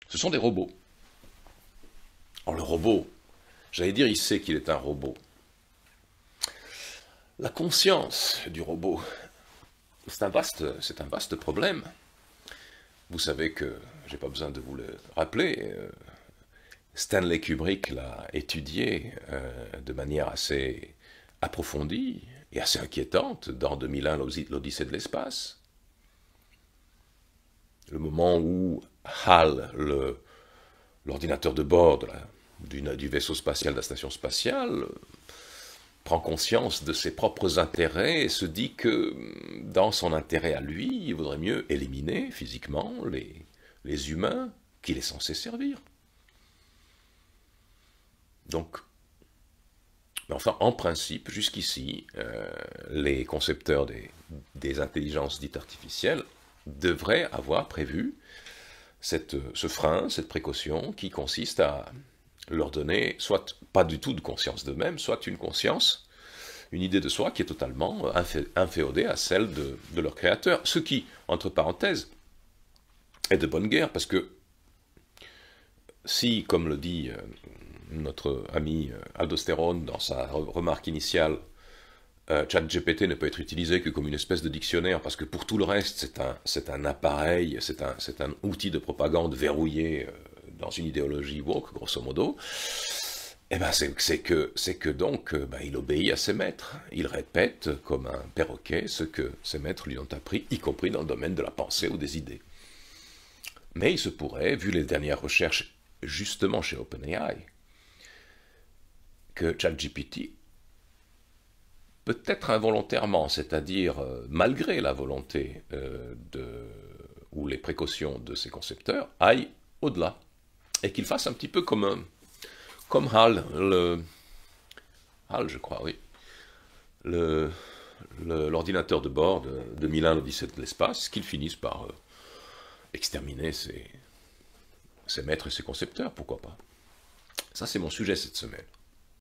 Ce sont des robots. Alors le robot, j'allais dire, il sait qu'il est un robot. La conscience du robot, c'est un vaste problème. Vous savez que, j'ai pas besoin de vous le rappeler, Stanley Kubrick l'a étudié de manière assez approfondie et assez inquiétante dans 2001, l'Odyssée de l'espace. Le moment où HAL, l'ordinateur de bord du vaisseau spatial de la station spatiale, prend conscience de ses propres intérêts et se dit que, dans son intérêt à lui, il vaudrait mieux éliminer physiquement les humains qu'il est censé servir. Donc, enfin, en principe, jusqu'ici, les concepteurs des intelligences dites artificielles devraient avoir prévu ce frein, cette précaution qui consiste à leur donner soit pas du tout de conscience d'eux-mêmes, soit une conscience, une idée de soi qui est totalement inféodée à celle de leur créateur. Ce qui, entre parenthèses, est de bonne guerre, parce que si, comme le dit notre ami Aldostérone dans sa remarque initiale, ChatGPT ne peut être utilisé que comme une espèce de dictionnaire, parce que pour tout le reste, c'est un appareil, c'est un outil de propagande verrouillé dans une idéologie woke, grosso modo, eh ben c'est que donc il obéit à ses maîtres. Il répète comme un perroquet ce que ses maîtres lui ont appris, y compris dans le domaine de la pensée ou des idées. Mais il se pourrait, vu les dernières recherches justement chez OpenAI, que ChatGPT, peut-être involontairement, c'est-à-dire malgré la volonté ou les précautions de ses concepteurs, aille au-delà. Et qu'il fasse un petit peu comme HAL, HAL je crois, oui, l'ordinateur de bord de 2001, l'Odyssée de l'espace, qu'il finisse par exterminer ses maîtres et ses concepteurs, pourquoi pas. Ça, c'est mon sujet cette semaine.